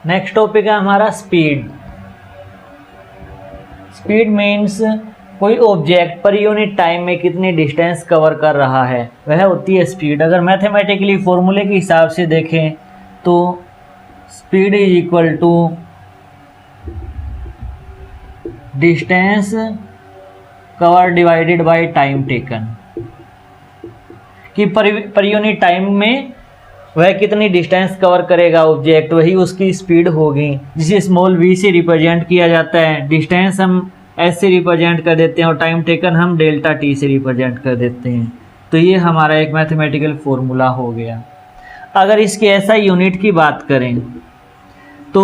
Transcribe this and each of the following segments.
Next topic है हमारा speed. Speed means कोई ऑब्जेक्ट पर यूनिट टाइम में कितनी डिस्टेंस कवर कर रहा है, वह होती है स्पीड। अगर मैथमेटिकली फॉर्मूले के हिसाब से देखें तो speed is equal to distance cover divided by time taken, कि पर यूनिट टाइम में वह कितनी डिस्टेंस कवर करेगा ऑब्जेक्ट, वही उसकी स्पीड होगी, जिसे स्मॉल v से रिप्रेजेंट किया जाता है। डिस्टेंस हम s से रिप्रेजेंट कर देते हैं और टाइम टेकन हम डेल्टा t से रिप्रेजेंट कर देते हैं। तो ये हमारा एक मैथमेटिकल फॉर्मूला हो गया। अगर इसकी SI यूनिट की बात करें तो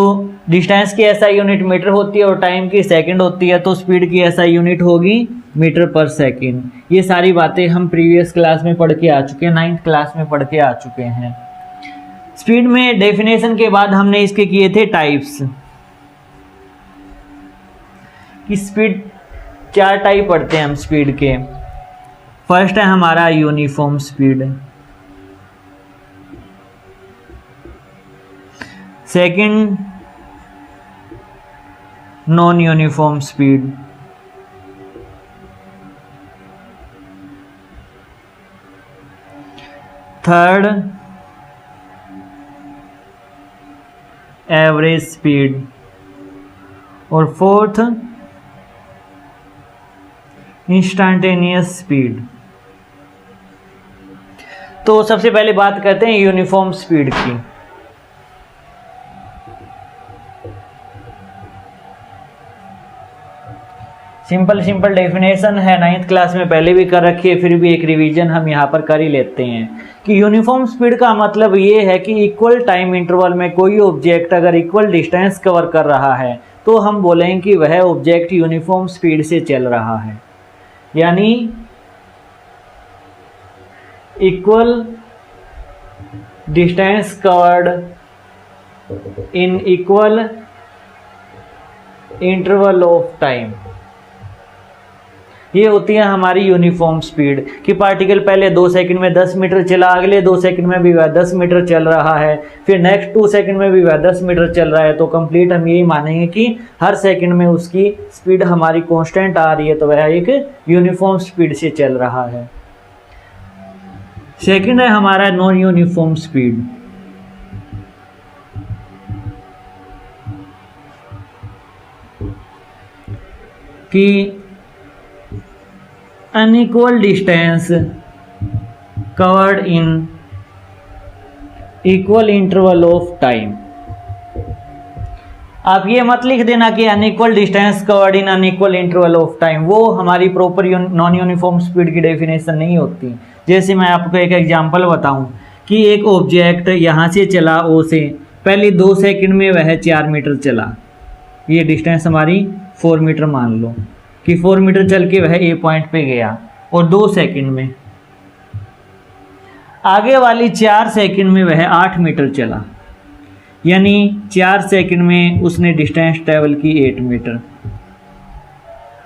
डिस्टेंस की SI यूनिट मीटर होती है और टाइम की सेकंड होती है, तो स्पीड की SI यूनिट होगी मीटर पर सेकंड। ये सारी बातें हम प्रीवियस क्लास में पढ़ के आ चुके हैं, 9th क्लास में पढ़ के आ चुके हैं। स्पीड में डेफिनेशन के बाद हमने इसके किए थे टाइप्स, कि स्पीड 4 टाइप पढ़ते हैं हम स्पीड के। फर्स्ट है हमारा uniform speed, second non uniform speed, third average speed, और फोर्थ इंस्टेंटेनियस स्पीड। तो सबसे पहले बात करते हैं यूनिफॉर्म स्पीड की। सिंपल डेफिनेशन है, 9th क्लास में पहले भी कर रखी है, फिर भी एक रिवीजन हम यहाँ पर कर ही लेते हैं कि यूनिफॉर्म स्पीड का मतलब ये है कि इक्वल टाइम इंटरवल में कोई ऑब्जेक्ट अगर इक्वल डिस्टेंस कवर कर रहा है तो हम बोलेंगे कि वह ऑब्जेक्ट यूनिफॉर्म स्पीड से चल रहा है। यानी equal distance covered in equal interval of time, ये होती है हमारी यूनिफॉर्म स्पीड। कि पार्टिकल पहले 2 सेकंड में 10 मीटर चला, अगले 2 सेकंड में भी वह 10 मीटर चल रहा है, फिर नेक्स्ट 2 सेकंड में भी वह 10 मीटर चल रहा है। तो कंप्लीट हम यही मानेंगे कि हर सेकंड में उसकी स्पीड हमारी कांस्टेंट आ रही है, तो वह एक यूनिफॉर्म स्पीड से चल रहा है। सेकंड है हमारा नॉन यूनिफॉर्म स्पीड, कि unequal distance covered in equal interval of time। आप ये मत लिख देना कि unequal distance covered in unequal interval of time, वो हमारी प्रॉपर नॉन यूनिफॉर्म स्पीड की डेफिनेशन नहीं होती। जैसे मैं आपको एक एग्जांपल बताऊं कि एक ऑब्जेक्ट यहाँ से चला ओ से, पहले 2 सेकंड में वह 4 मीटर चला, ये डिस्टेंस हमारी 4 मीटर मान लो कि 4 मीटर चल के वह ए पॉइंट पे गया, और 2 सेकंड में आगे वाली 4 सेकंड में वह 8 मीटर चला, यानी 4 सेकंड में उसने डिस्टेंस ट्रेवल की 8 मीटर।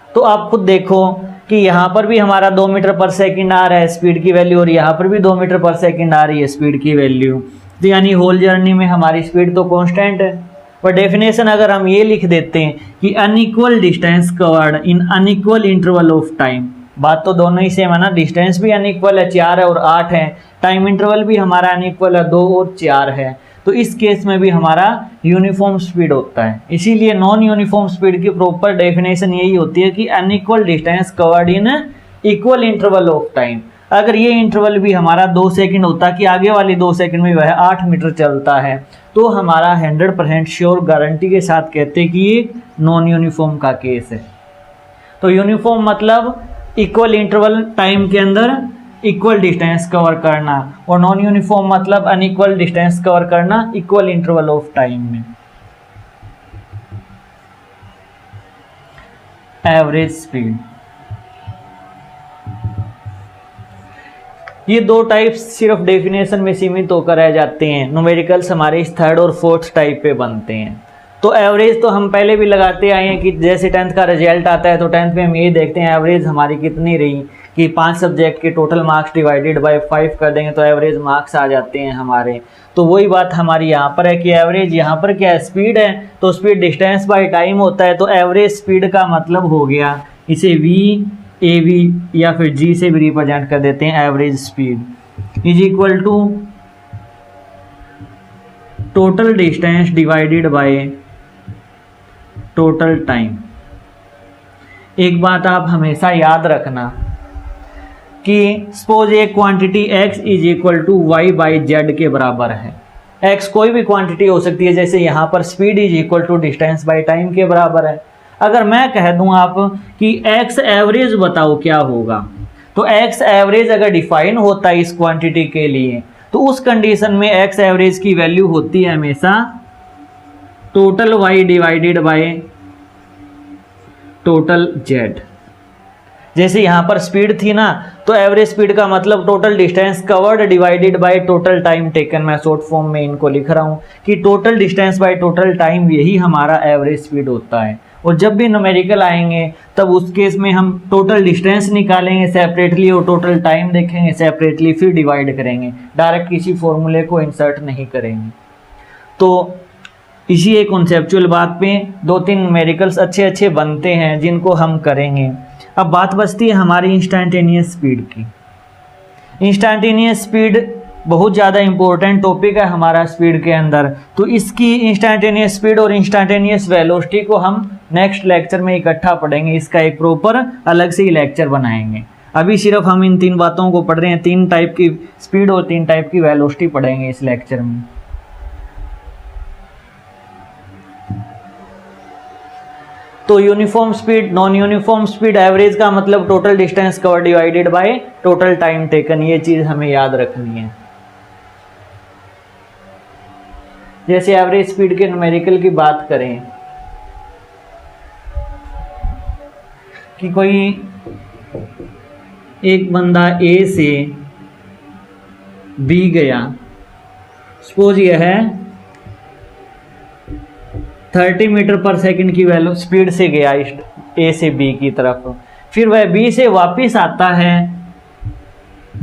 तो आप खुद देखो कि यहाँ पर भी हमारा 2 मीटर पर सेकंड आ रहा है स्पीड की वैल्यू, और यहाँ पर भी 2 मीटर पर सेकंड आ रही है स्पीड की वैल्यू। तो यानी होल जर्नी में हमारी स्पीड तो कांस्टेंट है। पर डेफिनेशन अगर हम ये लिख देते हैं कि unequal distance covered in unequal interval of time, बात तो दोनों ही सेम है ना, डिस्टेंस भी अनइक्वल है, 4 है और 8 है, टाइम इंटरवल भी हमारा अनइक्वल है, 2 और 4 है, तो इस केस में भी हमारा यूनिफॉर्म स्पीड होता है। इसीलिए नॉन यूनिफॉर्म स्पीड की प्रॉपर डेफिनेशन यही होती है कि unequal distance covered in equal interval of time. अगर ये इंटरवल भी हमारा 2 सेकंड होता कि आगे वाली 2 सेकंड में वह 8 मीटर चलता है, तो हमारा 100% श्योर गारंटी के साथ कहते कि ये नॉन यूनिफॉर्म का केस है। तो यूनिफॉर्म मतलब इक्वल इंटरवल टाइम के अंदर इक्वल डिस्टेंस कवर करना, और नॉन यूनिफॉर्म मतलब अनइक्वल डिस्टेंस कवर करना इक्वल इंटरवल ऑफ टाइम में। एवरेज स्पीड, ये 2 टाइप्स सिर्फ डेफिनेशन में सीमित होकर रह जाते हैं। न्यूमेरिकल्स हमारे इस 3rd और 4th टाइप पे बनते हैं। तो एवरेज तो हम पहले भी लगाते आए हैं कि जैसे 10th का रिजल्ट आता है तो 10th में हम ये देखते हैं एवरेज हमारी कितनी रही, कि 5 सब्जेक्ट के टोटल मार्क्स डिवाइडेड बाय 5 कर देंगे तो एवरेज मार्क्स आ जाते हैं हमारे। तो वही बात हमारी यहाँ पर है कि एवरेज यहाँ पर क्या है, स्पीड है, तो स्पीड डिस्टेंस बाय टाइम होता है। तो एवरेज स्पीड का मतलब हो गया, इसे वी ए वी या फिर जी से भी रिप्रेजेंट कर देते हैं, average speed is equal to total distance divided by total time. एक बात आप हमेशा याद रखना कि सपोज एक quantity x is equal to Y by Z के बराबर है। x कोई भी क्वांटिटी हो सकती है, जैसे यहाँ पर speed is equal to distance by time के बराबर है। अगर मैं कह दूं आप कि x एवरेज बताओ क्या होगा, तो x एवरेज अगर डिफाइन होता है इस क्वांटिटी के लिए, तो उस कंडीशन में x एवरेज की वैल्यू होती है हमेशा total y divided by total z। जैसे यहाँ पर स्पीड थी ना, तो एवरेज स्पीड का मतलब total distance covered divided by total time taken. मैं शॉर्ट फॉर्म में इनको लिख रहा हूँ कि total distance by total time, यही हमारा एवरेज स्पीड होता है। और जब भी न्यूमेरिकल आएंगे तब उस केस में हम टोटल डिस्टेंस निकालेंगे सेपरेटली और टोटल टाइम देखेंगे सेपरेटली, फिर डिवाइड करेंगे, डायरेक्ट किसी फॉर्मूले को इंसर्ट नहीं करेंगे। तो इसी एक कॉन्सेप्चुअल बात पे 2-3 न्यूमेरिकल्स अच्छे अच्छे बनते हैं जिनको हम करेंगे। अब बात बचती है हमारी इंस्टैंटेनियस स्पीड की। इंस्टैंटेनियस स्पीड बहुत ज़्यादा इंपॉर्टेंट टॉपिक है हमारा स्पीड के अंदर। तो इसकी इंस्टैंटेनियस स्पीड और इंस्टैंटेनियस वेलोसिटी को हम नेक्स्ट लेक्चर में इकट्ठा पढ़ेंगे, इसका एक प्रॉपर अलग से ही लेक्चर बनाएंगे। अभी सिर्फ हम इन 3 बातों को पढ़ रहे हैं, 3 टाइप की स्पीड और 3 टाइप की वेलोसिटी पढ़ेंगे इस लेक्चर में। तो uniform speed, non uniform speed, average का मतलब total distance cover divided by total time taken, ये चीज हमें याद रखनी है। जैसे एवरेज स्पीड के न्यूमेरिकल की बात करें कि कोई एक बंदा ए से बी गया, सपोज यह है 30 मीटर पर सेकंड की वैल्यू स्पीड से गया ए से बी की तरफ, फिर वह बी से वापस आता है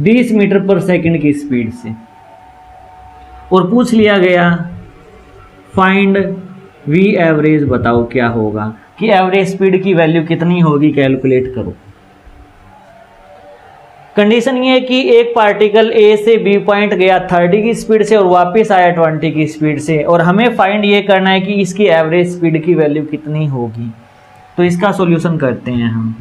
20 मीटर पर सेकंड की स्पीड से, और पूछ लिया गया फाइंड वी एवरेज, बताओ क्या होगा कि एवरेज स्पीड की वैल्यू कितनी होगी, कैलकुलेट करो। कंडीशन ये है कि एक पार्टिकल ए से बी पॉइंट गया 30 की स्पीड से और वापस आया 20 की स्पीड से, और हमें फाइंड ये करना है कि इसकी एवरेज स्पीड की वैल्यू कितनी होगी। तो इसका सॉल्यूशन करते हैं हम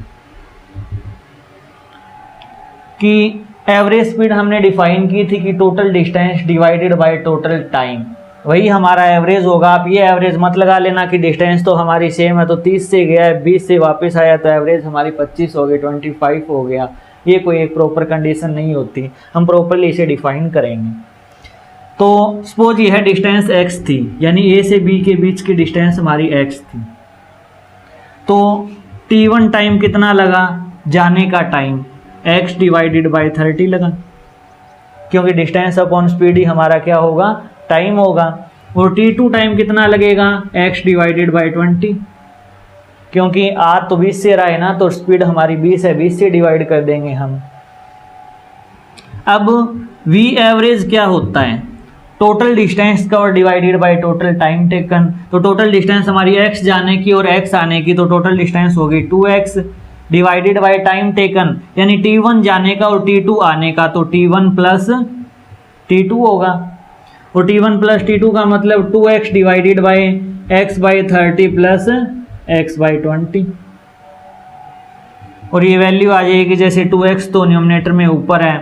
कि एवरेज स्पीड हमने डिफाइन की थी कि total distance divided by total time, वही हमारा एवरेज होगा। आप ये एवरेज मत लगा लेना कि डिस्टेंस तो हमारी सेम है, तो 30 से गया है 20 से वापस आया तो एवरेज हमारी 25 हो गई, 25 हो गया। ये कोई एक प्रॉपर कंडीशन नहीं होती, हम प्रॉपरली इसे डिफाइन करेंगे। तो सपोज ये है डिस्टेंस x थी, यानी a से b के बीच की डिस्टेंस हमारी x थी। तो t1 टाइम कितना लगा, जाने का टाइम x डिवाइडेड बाय 30 लगा, क्योंकि डिस्टेंस अपॉन स्पीड ही हमारा क्या होगा, टाइम होगा। और t2 टाइम कितना लगेगा, x डिवाइडेड बाय 20, क्योंकि r तो 20 से रहा है ना, तो स्पीड हमारी 20 है, 20 से डिवाइड कर देंगे हम। अब v एवरेज क्या होता है, total distance cover divided by total time taken. तो टोटल डिस्टेंस हमारी x जाने की और x आने की, तो टोटल डिस्टेंस होगी 2x divided by time taken, यानी t1 जाने का और t2 आने का, तो t1 प्लस t2 होगा। और t1 प्लस t2 का मतलब 2x divided by x by 30 plus x by 20, और ये वैल्यू आ जाएगी जैसे 2x तो न्यूमरेटर में ऊपर है,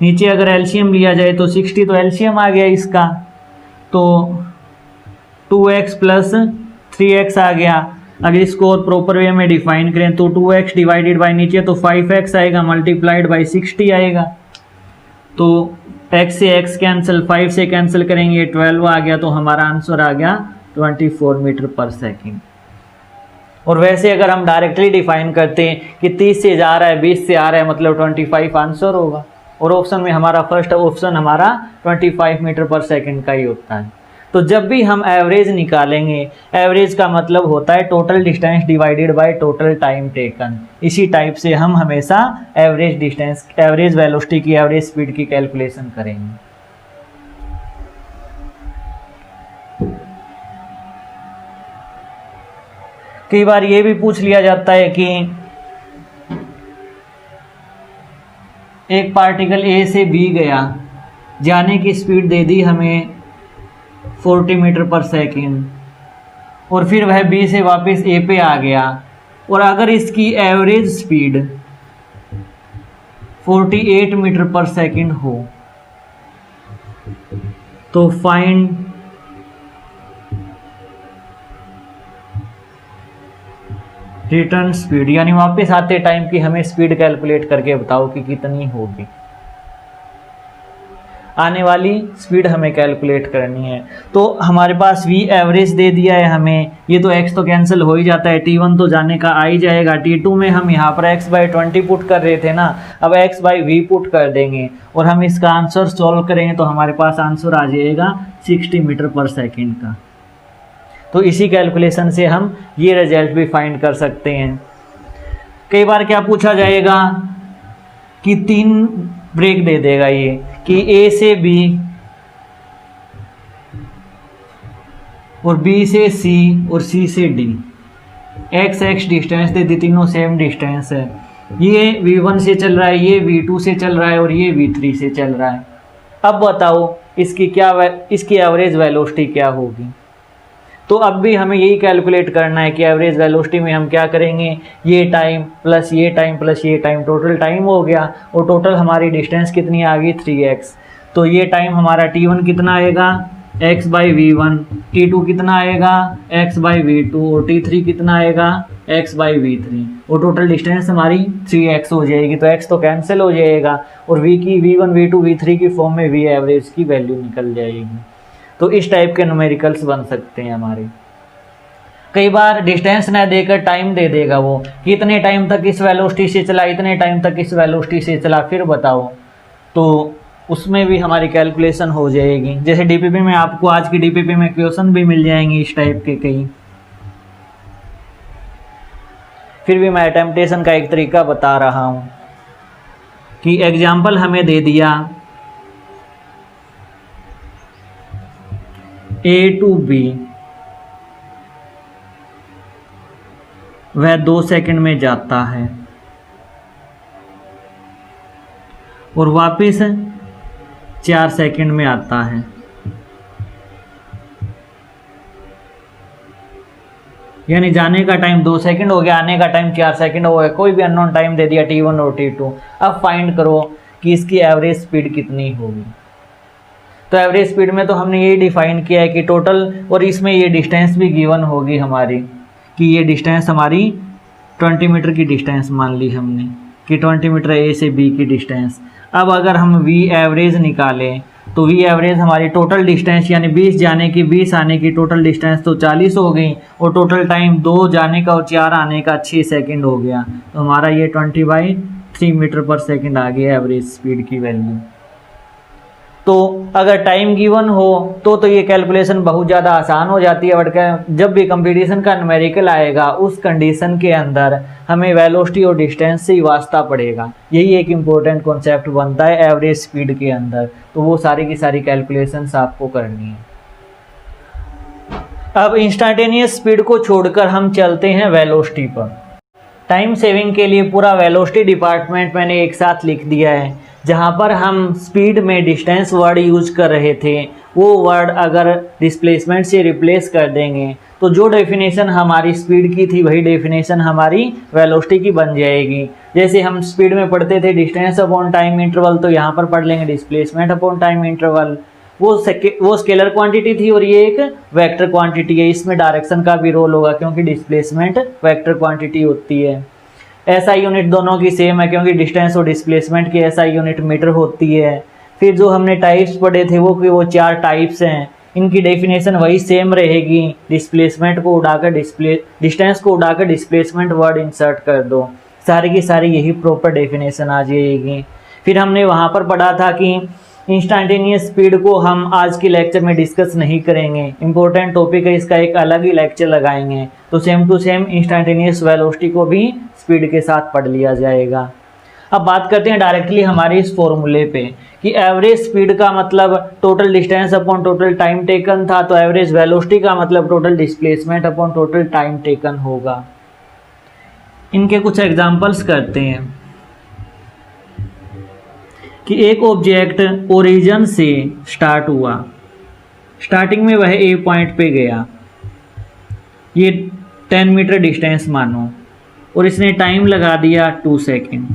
नीचे अगर एलसीएम लिया जाए तो 60, तो एलसीएम आ गया इसका, तो 2x प्लस 3x आ गया। अगर इसको और प्रॉपर वे में डिफाइन करें तो 2x डिवाइडेड बाई नीचे तो 5x आएगा, मल्टीप्लाइड बाई 60 आएगा, तो x से x कैंसिल, 5 से कैंसिल करेंगे 12 आ गया, तो हमारा आंसर आ गया 24 मीटर पर सेकेंड। और वैसे अगर हम डायरेक्टली डिफाइन करते हैं कि 30 से जा रहा है 20 से आ रहा है, मतलब 25 आंसर होगा। और ऑप्शन में हमारा फर्स्ट ऑप्शन हमारा 25 मीटर पर सेकंड का ही होता है। तो जब भी हम एवरेज निकालेंगे, एवरेज का मतलब होता है total distance divided by total time taken. इसी टाइप से हम हमेशा एवरेज डिस्टेंस, एवरेज वेलोसिटी की, एवरेज स्पीड की कैलकुलेशन करेंगे। कई बार ये भी पूछ लिया जाता है कि एक पार्टिकल ए से बी गया, जाने की स्पीड दे दी हमें 40 मीटर पर सेकेंड, और फिर वह बी से वापस ए पे आ गया, और अगर इसकी एवरेज स्पीड 48 मीटर पर सेकेंड हो तो फाइंड रिटर्न स्पीड, यानी वापस आते टाइम की हमें स्पीड कैलकुलेट करके बताओ कि कितनी होगी। आने वाली स्पीड हमें कैलकुलेट करनी है। तो हमारे पास v एवरेज दे दिया है हमें, ये तो x तो कैंसिल हो ही जाता है, t1 तो जाने का आ ही जाएगा, t2 में हम यहाँ पर x/20 पुट कर रहे थे ना, अब x/v पुट कर देंगे और हम इसका आंसर सॉल्व करेंगे तो हमारे पास आंसर आ जाएगा 60 मीटर पर सेकेंड का। तो इसी कैलकुलेशन से हम ये रिजल्ट भी फाइंड कर सकते हैं। कई बार क्या पूछा जाएगा कि 3 ब्रेक दे देगा ये कि ए से बी और बी से सी और सी से डी, x डिस्टेंस दे दी, तीनों सेम डिस्टेंस है, ये v1 से चल रहा है, ये v2 से चल रहा है और ये v3 से चल रहा है। अब बताओ इसकी एवरेज वेलोसिटी क्या होगी। तो अब भी हमें यही कैलकुलेट करना है कि एवरेज वेलोसिटी में हम क्या करेंगे, ये टाइम प्लस ये टाइम प्लस ये टाइम, टोटल टाइम हो गया, और टोटल हमारी डिस्टेंस कितनी आ गई 3x। तो ये टाइम हमारा t1 कितना आएगा x/v1, t2 कितना आएगा x/v2 और t3 कितना आएगा x/v3, और टोटल डिस्टेंस हमारी 3x हो जाएगी। तो x तो कैंसिल हो जाएगा और v1, v2, v3 की फॉर्म में v एवरेज की वैल्यू निकल जाएगी। तो इस टाइप के न्यूमेरिकल्स बन सकते हैं हमारे। कई बार डिस्टेंस ना देकर टाइम दे देगा वो कि इतने टाइम तक इस वेलोसिटी से चला, इतने टाइम तक इस वेलोसिटी से चला, फिर बताओ, तो उसमें भी हमारी कैलकुलेशन हो जाएगी। जैसे डीपीपी में आपको आज की डीपीपी में क्वेश्चन भी मिल जाएंगे इस टाइप के कई। फिर भी मैं अटेम्पटेशन का एक तरीका बता रहा हूँ कि एग्जाम्पल हमें दे दिया A to B, वह 2 सेकंड में जाता है और वापस 4 सेकंड में आता है। यानी जाने का टाइम 2 सेकंड हो गया, आने का टाइम 4 सेकंड हो गया, कोई भी अननोन टाइम दे दिया t1 और t2। अब फाइंड करो कि इसकी एवरेज स्पीड कितनी होगी। तो एवरेज स्पीड में तो हमने ये डिफाइन किया है कि टोटल, और इसमें ये डिस्टेंस भी गिवन होगी हमारी कि ये डिस्टेंस हमारी 20 मीटर की डिस्टेंस मान ली हमने कि 20 मीटर ए से बी की डिस्टेंस। अब अगर हम वी एवरेज निकालें तो वी एवरेज हमारी टोटल डिस्टेंस यानी 20 जाने की 20 आने की टोटल डिस्टेंस तो 40 हो गई, और टोटल टाइम 2 जाने का और 4 आने का 6 सेकेंड हो गया। तो हमारा ये 20/3 मीटर पर सेकेंड आ गया एवरेज स्पीड की वैल्यू। तो अगर टाइम गिवन हो तो ये कैलकुलेशन बहुत ज़्यादा आसान हो जाती है। बट जब भी कंपटीशन का न्यूमेरिकल आएगा उस कंडीशन के अंदर हमें वेलोसिटी और डिस्टेंस से ही वास्ता पड़ेगा। यही एक इम्पोर्टेंट कॉन्सेप्ट बनता है एवरेज स्पीड के अंदर। तो वो सारी की सारी कैलकुलेशंस आपको करनी है। अब इंस्टेंटेनियस स्पीड को छोड़कर हम चलते हैं वेलोसिटी पर। टाइम सेविंग के लिए पूरा वेलोसिटी डिपार्टमेंट मैंने एक साथ लिख दिया है। जहाँ पर हम स्पीड में डिस्टेंस वर्ड यूज कर रहे थे वो वर्ड अगर डिस्प्लेसमेंट से रिप्लेस कर देंगे तो जो डेफिनेशन हमारी स्पीड की थी वही डेफिनेशन हमारी वेलोसिटी की बन जाएगी। जैसे हम स्पीड में पढ़ते थे डिस्टेंस अपॉन टाइम इंटरवल, तो यहाँ पर पढ़ लेंगे डिस्प्लेसमेंट अपॉन टाइम इंटरवल। वो स्केलर क्वांटिटी थी और ये एक वेक्टर क्वांटिटी है। इसमें डायरेक्शन का भी रोल होगा क्योंकि डिस्प्लेसमेंट वेक्टर क्वांटिटी होती है। एसआई यूनिट दोनों की सेम है क्योंकि डिस्टेंस और डिस्प्लेसमेंट की एसआई यूनिट मीटर होती है। फिर जो हमने टाइप्स पढ़े थे वो 4 टाइप्स हैं, इनकी डेफिनेशन वही सेम रहेगी। डिस्प्लेसमेंट को उड़ाकर डिस्टेंस को उड़ाकर डिस्प्लेसमेंट वर्ड इंसर्ट कर दो, सारी की सारी यही प्रॉपर डेफिनेशन आ जाएगी। फिर हमने वहाँ पर पढ़ा था कि इंस्टेंटेनियस स्पीड को हम आज के लेक्चर में डिस्कस नहीं करेंगे, इंपॉर्टेंट टॉपिक है, इसका एक अलग ही लेक्चर लगाएंगे। तो same to same instantaneous velocity को भी स्पीड के साथ पढ़ लिया जाएगा। अब बात करते हैं डायरेक्टली हमारे इस फॉर्मूले पे कि एवरेज स्पीड का मतलब total distance upon total time taken था, तो एवरेज वेलोसिटी का मतलब total displacement upon total time taken होगा। इनके कुछ एग्जांपल्स करते हैं कि एक ऑब्जेक्ट ओरिजिन से स्टार्ट हुआ, स्टार्टिंग में वह ए पॉइंट पे गया, ये 10 मीटर डिस्टेंस मानो, और इसने टाइम लगा दिया 2 सेकेंड।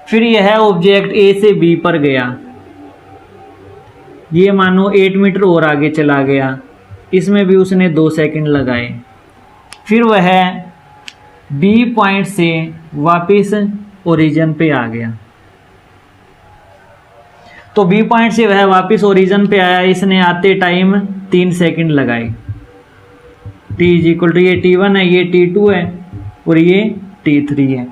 फिर यह ऑब्जेक्ट ए से बी पर गया, ये मानो 8 मीटर और आगे चला गया, इसमें भी उसने 2 सेकेंड लगाए। फिर वह बी पॉइंट से वापस ओरिजिन पे आ गया, तो बी पॉइंट से वह वापस ओरिजिन पे आया, इसने आते टाइम 3 सेकेंड लगाए। t इक्वल टू ये t1 है, ये t2 है और ये t3 है।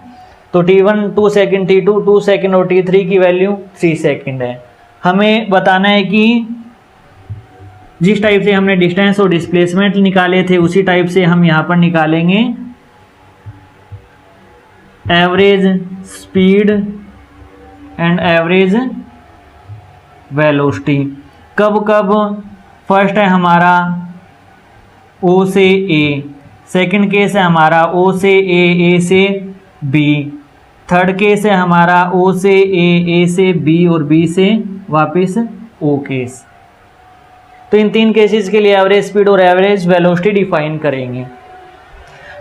तो t1 2 सेकेंड, t2 2 सेकेंड और t3 की वैल्यू 3 सेकेंड है। हमें बताना है कि जिस टाइप से हमने डिस्टेंस और डिस्प्लेसमेंट निकाले थे उसी टाइप से हम यहाँ पर निकालेंगे average speed and average velocity. कब कब फर्स्ट है हमारा O से A, सेकंड केस है हमारा O से A, A से B, थर्ड केस है हमारा O से A, A से B और B से वापस O केस। तो इन 3 केसेस के लिए एवरेज स्पीड और एवरेज वेलोसिटी डिफाइन करेंगे।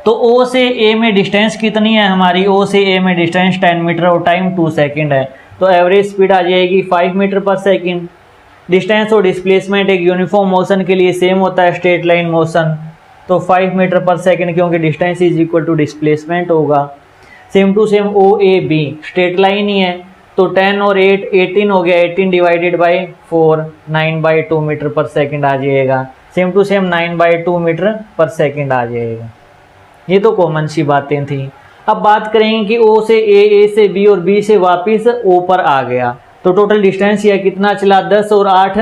तो O से A में डिस्टेंस कितनी है हमारी? O से A में डिस्टेंस 10 मीटर और टाइम 2 सेकेंड है, तो एवरेज स्पीड आ जाएगी 5 मीटर पर सेकेंड। डिस्टेंस और डिस्प्लेसमेंट एक यूनिफॉर्म मोशन के लिए सेम होता है, स्ट्रेट लाइन मोशन, तो 5 मीटर पर सेकेंड, क्योंकि distance is equal to displacement होगा। Same to same O A B straight line ही है, तो 10 और 8 18 हो गया, 18 डिवाइडेड बाई 4 9/2 मीटर पर सेकेंड आ जाएगा। सेम टू सेम 9/2 मीटर पर सेकेंड आ जाएगा। ये तो कॉमन सी बातें थी। अब बात करेंगे कि O से A, A से B और B से वापस O पर आ गया, तो टोटल डिस्टेंस यह कितना चला? 10 और 8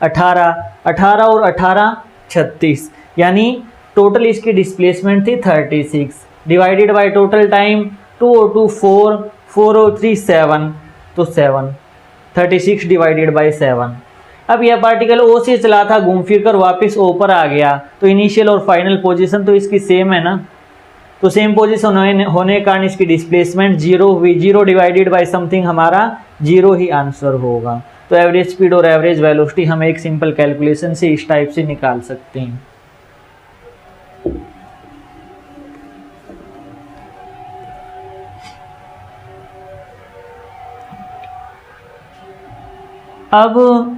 18, 18 और 18 36, यानी टोटल इसकी डिस्प्लेसमेंट थी 36 डिवाइडेड बाय टोटल टाइम 2 और 2 4, 4 और 3 7, तो 7 36 डिवाइडेड बाय 7। अब यह पार्टिकल O से चला था, घूम फिर कर वापस O पर आ गया, तो इनिशियल और फाइनल पोजीशन तो इसकी सेम है ना, तो सेम पोजीशन होने के कारण इसकी डिस्प्लेसमेंट 0 हुई। 0 डिवाइडेड बाय समथिंग हमारा 0 ही आंसर होगा। तो एवरेज स्पीड और एवरेज वेलोसिटी हम एक सिंपल कैलकुलेशन से इस टाइप से निकाल सकते हैं। अब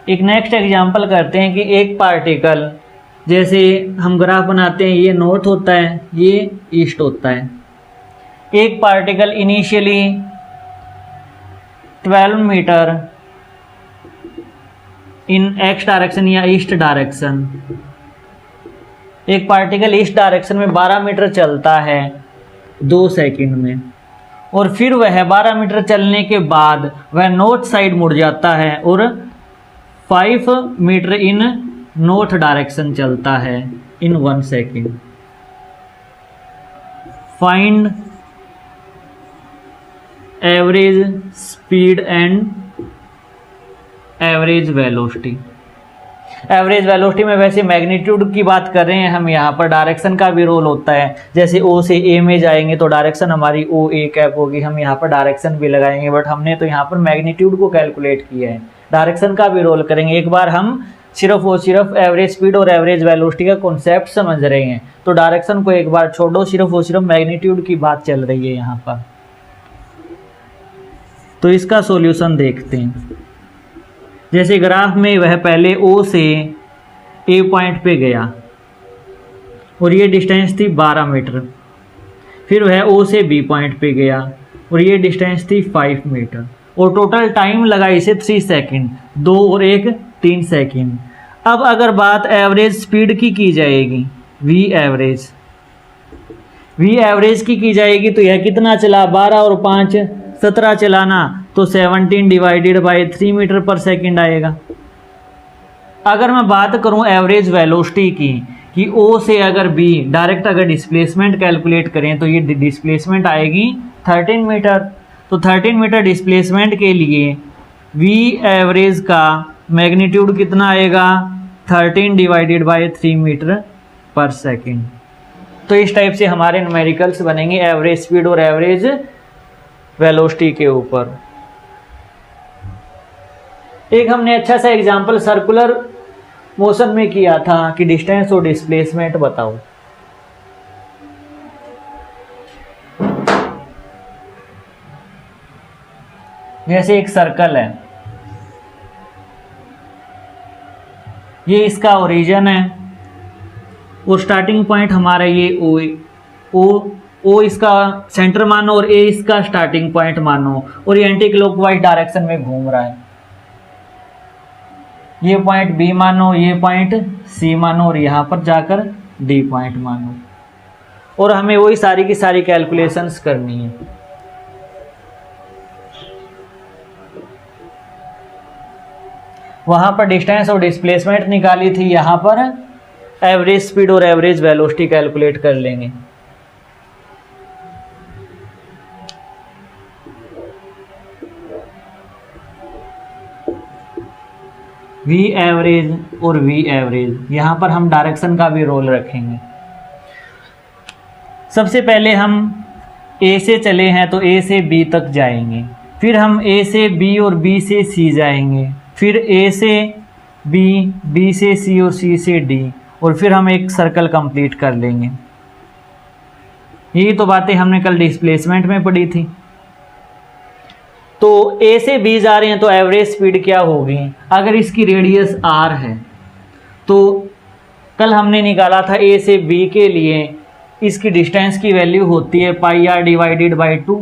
एक नेक्स्ट एग्जांपल करते हैं कि एक पार्टिकल, जैसे हम ग्राफ बनाते हैं, ये नॉर्थ होता है, ये ईस्ट होता है। एक पार्टिकल इनिशियली 12 मीटर इन एक्स डायरेक्शन या ईस्ट डायरेक्शन, एक पार्टिकल ईस्ट डायरेक्शन में 12 मीटर चलता है 2 सेकंड में, और फिर वह 12 मीटर चलने के बाद वह नॉर्थ साइड मुड़ जाता है और 5 मीटर इन नॉर्थ डायरेक्शन चलता है इन 1 second. Find average speed and average velocity. Average velocity में वैसे मैग्नीट्यूड की बात कर रहे हैं हम, यहाँ पर डायरेक्शन का भी रोल होता है। जैसे O से A में जाएंगे तो डायरेक्शन हमारी O A कैप होगी, हम यहाँ पर डायरेक्शन भी लगाएंगे, बट हमने तो यहाँ पर मैग्नीट्यूड को कैलकुलेट किया है, डायरेक्शन का भी रोल करेंगे। एक बार हम सिर्फ और सिर्फ एवरेज स्पीड और एवरेज वेलोसिटी का कॉन्सेप्ट समझ रहे हैं, तो डायरेक्शन को एक बार छोड़ो, सिर्फ और सिर्फ मैग्नीट्यूड की बात चल रही है यहाँ पर। तो इसका सॉल्यूशन देखते हैं। जैसे ग्राफ में वह पहले O से A पॉइंट पे गया और ये डिस्टेंस थी 12 मीटर, फिर वह O से B पॉइंट पे गया और ये डिस्टेंस थी 5 मीटर, और टोटल टाइम लगा इसे 3 सेकेंड, 2 और 1 3 सेकेंड। अब अगर बात एवरेज स्पीड की जाएगी, वी एवरेज की जाएगी, तो यह कितना चला? 12 और 5 17 चलाना, तो 17 डिवाइडेड बाय 3 मीटर पर सेकंड आएगा। अगर मैं बात करूं एवरेज वेलोसिटी की कि O से अगर B डायरेक्ट अगर डिस्प्लेसमेंट कैलकुलेट करें तो ये डिस्प्लेसमेंट आएगी 13 मीटर। तो 13 मीटर डिस्प्लेसमेंट के लिए V एवरेज का मैग्नीट्यूड कितना आएगा, 13 डिवाइडेड बाय 3 मीटर पर सेकंड। तो इस टाइप से हमारे न्यूमेरिकल्स बनेंगे एवरेज स्पीड और एवरेज वेलोसिटी के ऊपर। एक हमने अच्छा सा एग्जांपल सर्कुलर मोशन में किया था कि डिस्टेंस और डिस्प्लेसमेंट बताओ। जैसे एक सर्कल है, ये इसका ओरिजिन है और स्टार्टिंग पॉइंट हमारा ये ओ इसका सेंटर मानो और ए इसका स्टार्टिंग पॉइंट मानो, और ये एंटी क्लॉकवाइज डायरेक्शन में घूम रहा है। ये पॉइंट बी मानो, ये पॉइंट सी मानो और यहाँ पर जाकर डी पॉइंट मानो, और हमें वही सारी की सारी कैलकुलेशंस करनी है। वहाँ पर डिस्टेंस और डिस्प्लेसमेंट निकाली थी, यहाँ पर एवरेज स्पीड और एवरेज वेलोसिटी कैलकुलेट कर लेंगे। V एवरेज और V एवरेज, यहाँ पर हम डायरेक्शन का भी रोल रखेंगे। सबसे पहले हम A से चले हैं तो A से B तक जाएंगे, फिर हम A से B और B से C जाएंगे, फिर A से B, B से C और C से D, और फिर हम एक सर्कल कंप्लीट कर लेंगे। यही तो बातें हमने कल डिस्प्लेसमेंट में पढ़ी थी। तो A से B जा रहे हैं तो एवरेज स्पीड क्या होगी, अगर इसकी रेडियस R है तो कल हमने निकाला था A से B के लिए इसकी डिस्टेंस की वैल्यू होती है पाई R डिवाइडेड बाई 2,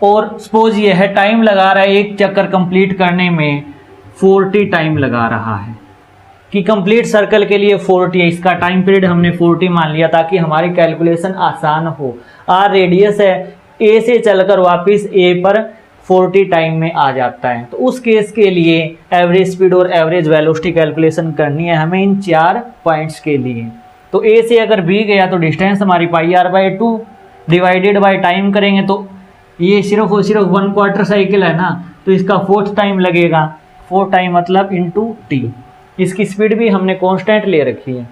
और सपोज ये है टाइम लगा रहा है एक चक्कर कंप्लीट करने में 40 टाइम लगा रहा है, कि कंप्लीट सर्कल के लिए 40 है, इसका टाइम पीरियड हमने 40 मान लिया ताकि हमारी कैलकुलेशन आसान हो। R रेडियस है, A से चलकर वापस A पर 40 टाइम में आ जाता है। तो उस केस के लिए एवरेज स्पीड और एवरेज वेलोसिटी कैलकुलेशन करनी है हमें इन 4 पॉइंट्स के लिए। तो A से अगर B गया तो डिस्टेंस हमारी पाई R by 2 divided by time करेंगे, तो ये सिर्फ और सिर्फ 1/4 साइकिल है ना, तो इसका 4th टाइम लगेगा। 4 टाइम मतलब इंटू T। इसकी स्पीड भी हमने कांस्टेंट ले रखी है,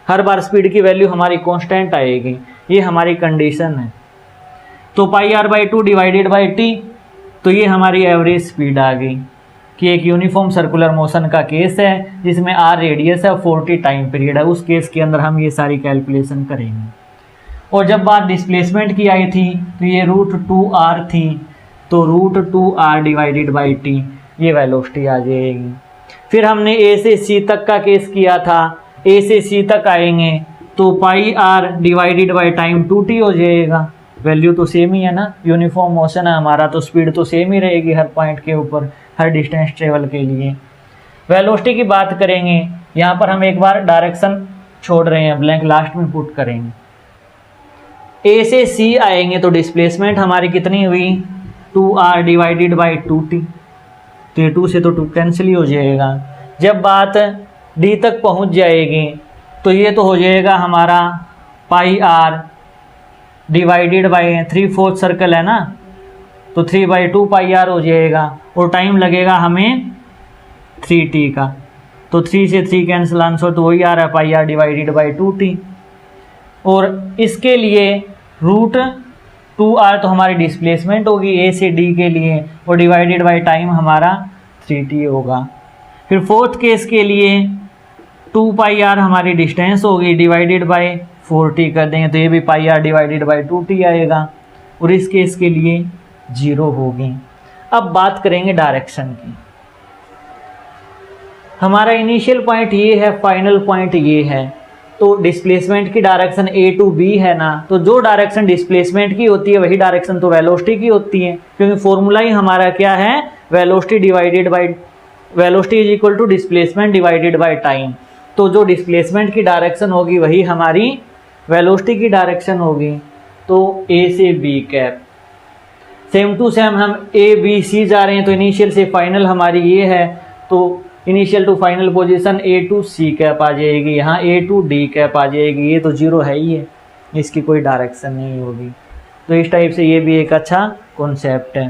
हर बार स्पीड की वैल्यू हमारी कांस्टेंट आएगी, ये हमारी कंडीशन है। तो पाई R by 2 divided by T, तो ये हमारी एवरेज स्पीड आ गई कि एक यूनिफॉर्म सर्कुलर मोशन का केस है जिसमें R रेडियस है, 40 टाइम पीरियड है, उस केस के अंदर हम ये सारी कैलकुलेशन करेंगे। और जब बात डिस्प्लेसमेंट की आई थी तो ये √2R थी, तो √2R डिवाइडेड बाई T ये वेलोसिटी आ जाएगी। फिर हमने A से C तक का केस किया था, A से C तक आएंगे तो पाई R divided by time 2T हो जाएगा। वैल्यू तो सेम ही है ना, यूनिफॉर्म मोशन है हमारा, तो स्पीड तो सेम ही रहेगी हर पॉइंट के ऊपर, हर डिस्टेंस ट्रेवल के लिए। वेलोसिटी की बात करेंगे, यहाँ पर हम एक बार डायरेक्शन छोड़ रहे हैं, ब्लैंक लास्ट में पुट करेंगे। A से C आएंगे तो डिस्प्लेसमेंट हमारी कितनी हुई, 2R डिवाइडेड बाई 2T, तो ये 2 से तो 2 कैंसिल ही हो जाएगा। जब बात D तक पहुँच जाएगी तो ये तो हो जाएगा हमारा पाई R डिवाइडेड बाई 3/4 सर्कल है ना, तो 3/2 पाई R हो जाएगा, और टाइम लगेगा हमें 3T का, तो 3 से 3 कैंसिल आंसर तो वही आ रहा है पाई R डिवाइडेड बाई 2T। और इसके लिए √2R तो हमारी डिस्प्लेसमेंट होगी A से D के लिए, और डिवाइडेड बाई टाइम हमारा 3T होगा। फिर 4th केस के लिए 2 पाई R हमारी डिस्टेंस होगी, डिवाइडेड बाई 4T कर देंगे तो ये भी पाई R डिवाइडेड बाई 2T आएगा, और इस केस के लिए 0 होगी। अब बात करेंगे डायरेक्शन की। हमारा इनिशियल पॉइंट ये है, फाइनल पॉइंट ये है, तो डिस्प्लेसमेंट की डायरेक्शन A to B है ना, तो जो डायरेक्शन डिस्प्लेसमेंट की होती है वही डायरेक्शन तो वेलोसिटी की होती है, क्योंकि फॉर्मूला ही हमारा क्या है, velocity divided by velocity is equal to displacement divided by time. तो जो डिस्प्लेसमेंट की डायरेक्शन होगी वही हमारी वेलोसिटी की डायरेक्शन होगी। तो A से B cap. Same to same हम ए बी सी जा रहे हैं, तो इनिशियल से फाइनल हमारी ये है, तो initial to final position A to C cap आ जाएगी, यहाँ ए टू डी कैप आ जाएगी। ये तो जीरो है ही है, इसकी कोई डायरेक्शन नहीं होगी। तो इस टाइप से ये भी एक अच्छा कॉन्सेप्ट है।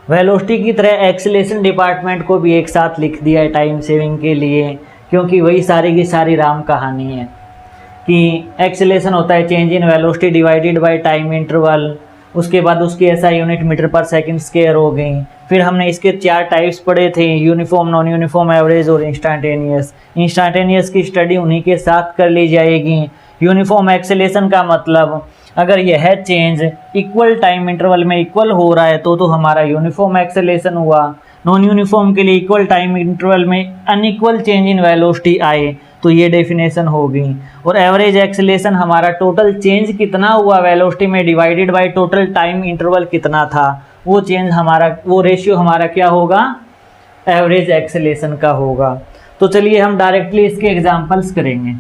वेलोसिटी की तरह एक्सेलेरेशन डिपार्टमेंट को भी एक साथ लिख दिया है टाइम सेविंग के लिए, क्योंकि वही सारी की सारी राम कहानी है कि एक्सेलेरेशन होता है change in velocity divided by time interval, उसके बाद उसकी एसआई यूनिट मीटर पर सेकंड स्क्वायर हो गई। फिर हमने इसके 4 टाइप्स पढ़े थे, यूनिफॉर्म, नॉन यूनिफॉर्म, एवरेज और इंस्टेंटेनियस। इंस्टेंटेनियस की स्टडी उन्हीं के साथ कर ली जाएगी। यूनिफॉर्म एक्सेलेरेशन का मतलब अगर यह चेंज इक्वल टाइम इंटरवल में इक्वल हो रहा है तो हमारा यूनिफॉर्म एक्सेलेरेशन हुआ। नॉन यूनिफॉर्म के लिए इक्वल टाइम इंटरवल में अनइक्वल चेंज इन वेलोसिटी आए तो ये डेफिनेशन होगी। और एवरेज एक्सेलेरेशन हमारा टोटल चेंज कितना हुआ वेलोसिटी में divided by total time interval कितना था, वो चेंज हमारा, वो रेशियो हमारा क्या होगा, एवरेज एक्सेलेरेशन का होगा। तो चलिए हम डायरेक्टली इसके एग्जांपल्स करेंगे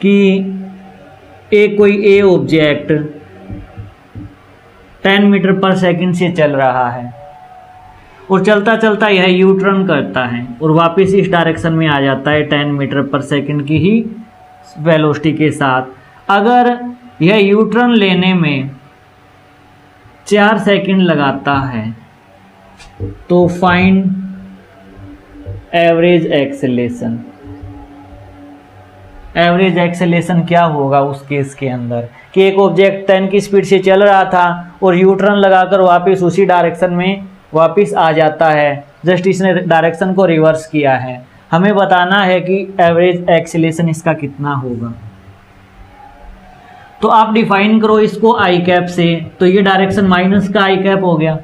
कि कोई ए ऑब्जेक्ट 10 मीटर पर सेकंड से चल रहा है और चलता चलता यह यू टर्न करता है और वापस इस डायरेक्शन में आ जाता है 10 मीटर पर सेकंड की ही वेलोसिटी के साथ। अगर यह यू टर्न लेने में 4 सेकंड लगाता है तो find average acceleration. Average acceleration क्या होगा उस केस के अंदर कि एक ऑब्जेक्ट 10 की स्पीड से चल रहा था और यू टर्न लगाकर वापस उसी डायरेक्शन में वापस आ जाता है, जस्ट इसने डायरेक्शन को रिवर्स किया है। हमें बताना है कि एवरेज एक्सेलेरेशन इसका कितना होगा। तो आप डिफाइन करो इसको आई कैप से, तो ये डायरेक्शन माइनस का आई कैप हो गया,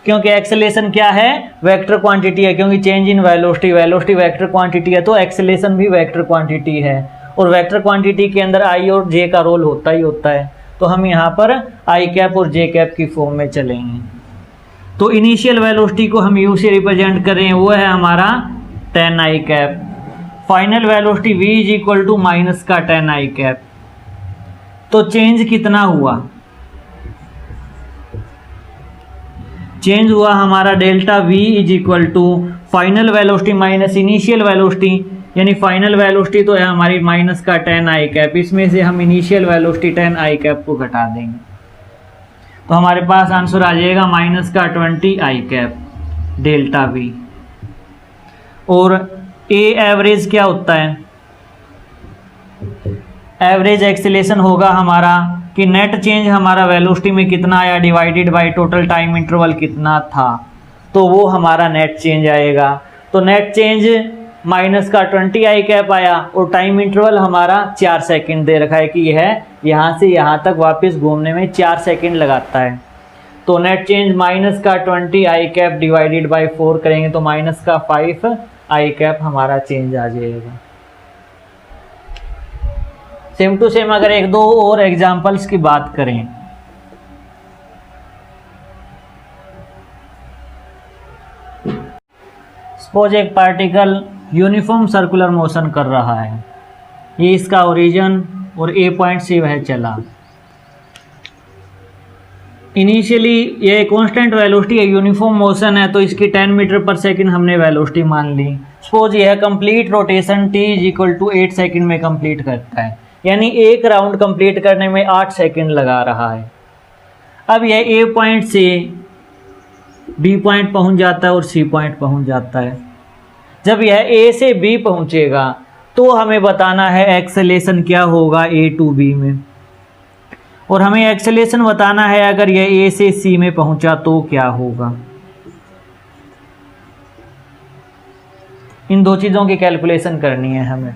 क्योंकि एक्सेलेरेशन क्या है, वेक्टर क्वांटिटी है, क्योंकि change in velocity, velocity vector quantity है तो एक्सेलेरेशन भी वेक्टर क्वांटिटी है और वेक्टर क्वांटिटी के अंदर आई और जे का रोल होता ही होता है। तो हम यहाँ पर आई कैप और जे कैप की फॉर्म में चलेंगे। तो इनिशियल वेलोसिटी को हम यू से रिप्रेजेंट कर रहे हैं, वो है हमारा 10 I cap. Final velocity v is equal to minus का 10 आई कैप। तो चेंज कितना हुआ, चेंज हुआ हमारा delta v is equal to final velocity minus initial velocity, यानी फाइनल वेलोसिटी तो है हमारी माइनस का 10 आई कैप, इसमें से हम इनिशियल वेलोसिटी 10 आई कैप को घटा देंगे तो हमारे पास आंसर आ जाएगा माइनस का 20 आई कैप डेल्टा v। और ए एवरेज क्या होता है, एवरेज एक्सेलेरेशन होगा हमारा कि नेट चेंज हमारा वेलोसिटी में कितना आया divided by total time interval कितना था, तो वो हमारा नेट चेंज आएगा। तो नेट चेंज माइनस का 20 आई कैप आया और टाइम इंटरवल हमारा 4 सेकंड दे रखा है कि यह यहाँ से यहाँ तक वापस घूमने में 4 सेकंड लगाता है। तो नेट चेंज माइनस का 20 आई कैप डिवाइडेड बाय 4 करेंगे तो माइनस का 5 आई कैप हमारा चेंज आ जाएगा। सेम टू सेम अगर एक दो और एग्जांपल्स की बात करें, सपोज एक पार्टिकल यूनिफॉर्म सर्कुलर मोशन कर रहा है, ये इसका ओरिजिन और ए पॉइंट से वह चला। इनिशियली ये कांस्टेंट वेलोसिटी है, यूनिफॉर्म मोशन है, तो इसकी 10 मीटर पर सेकंड हमने वेलोसिटी मान ली। सपोज यह complete rotation t is equal to 8 second में कंप्लीट करता है, यानी एक राउंड कंप्लीट करने में 8 सेकंड लगा रहा है। अब यह ए पॉइंट से बी पॉइंट पहुंच जाता है और सी पॉइंट पहुंच जाता है। जब यह ए से बी पहुंचेगा तो हमें बताना है एक्सेलेरेशन क्या होगा ए टू बी में, और हमें एक्सेलेरेशन बताना है अगर यह ए से सी में पहुंचा तो क्या होगा। इन दो चीज़ों की कैलकुलेशन करनी है हमें।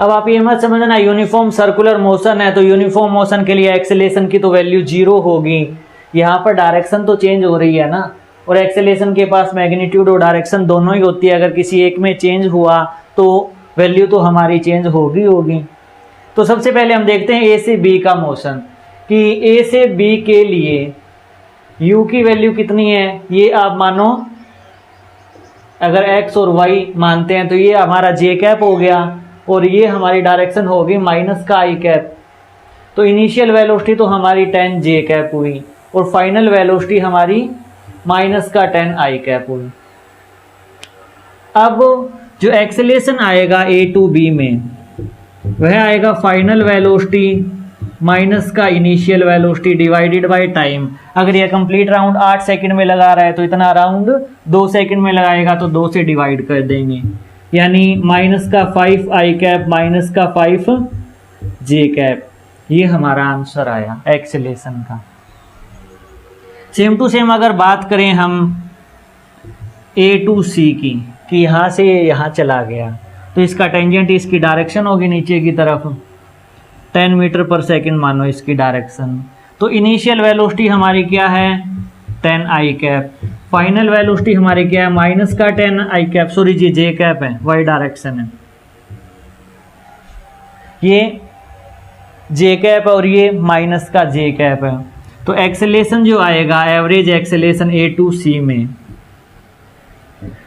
अब आप ये मत समझना यूनिफॉर्म सर्कुलर मोशन है तो यूनिफॉर्म मोशन के लिए एक्सेलेरेशन की तो वैल्यू 0 होगी। यहाँ पर डायरेक्शन तो चेंज हो रही है ना, और एक्सेलेरेशन के पास मैग्नीट्यूड और डायरेक्शन दोनों ही होती है। अगर किसी एक में चेंज हुआ तो वैल्यू तो हमारी चेंज होगी। तो सबसे पहले हम देखते हैं ए से बी का मोशन कि ए से बी के लिए u की वैल्यू कितनी है। ये आप मानो अगर x और y मानते हैं तो ये हमारा j कैप हो गया, और ये हमारी डायरेक्शन होगी माइनस का आई कैप। तो इनिशियल वेलोसिटी तो हमारी 10 जे कैप हुई और फाइनल वेलोसिटी हमारी माइनस का 10 आई कैप हुई। अब जो एक्सेलेरेशन आएगा ए टू बी में वह आएगा फाइनल वेलोसिटी माइनस का initial velocity divided by time. अगर यह कंप्लीट राउंड 8 सेकंड में लगा रहा है तो इतना राउंड 2 सेकंड में लगाएगा तो 2 से डिवाइड कर देंगे, यानी माइनस का 5 आई कैप माइनस का 5 जे कैप। ये हमारा आंसर आया एक्सेलेरेशन का। सेम टू सेम अगर बात करें हम ए टू सी की कि यहाँ से यहाँ चला गया तो इसका टेंजेंट इसकी डायरेक्शन होगी नीचे की तरफ 10 मीटर पर सेकंड मानो इसकी डायरेक्शन। तो इनिशियल वेलोसिटी हमारी क्या है 10 आई कैप, फाइनल वेलोसिटी हमारी क्या है माइनस का 10 I cap, sorry ji J cap है, वही डायरेक्शन है। ये जे कैप और ये माइनस का जे कैप है। तो एक्सेलेरेशन जो आएगा एवरेज एक्सेलेरेशन ए टू सी में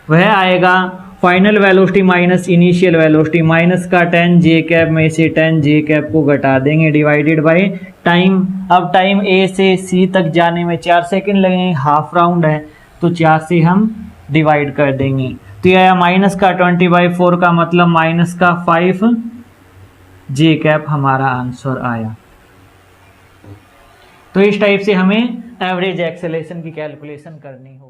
वह आएगा final velocity minus initial velocity minus का 10 जे कैप में से 10 जे कैप को घटा देंगे डिवाइडेड बाय टाइम। अब टाइम ए से सी तक जाने में 4 सेकंड लगेंगे, हाफ राउंड है तो 4 से हम डिवाइड कर देंगे। तो यह आया माइनस का 20/4 का मतलब माइनस का 5 जे कैप हमारा आंसर आया। तो इस टाइप से हमें एवरेज एक्सेलेरेशन की कैलकुलेशन करनी हो।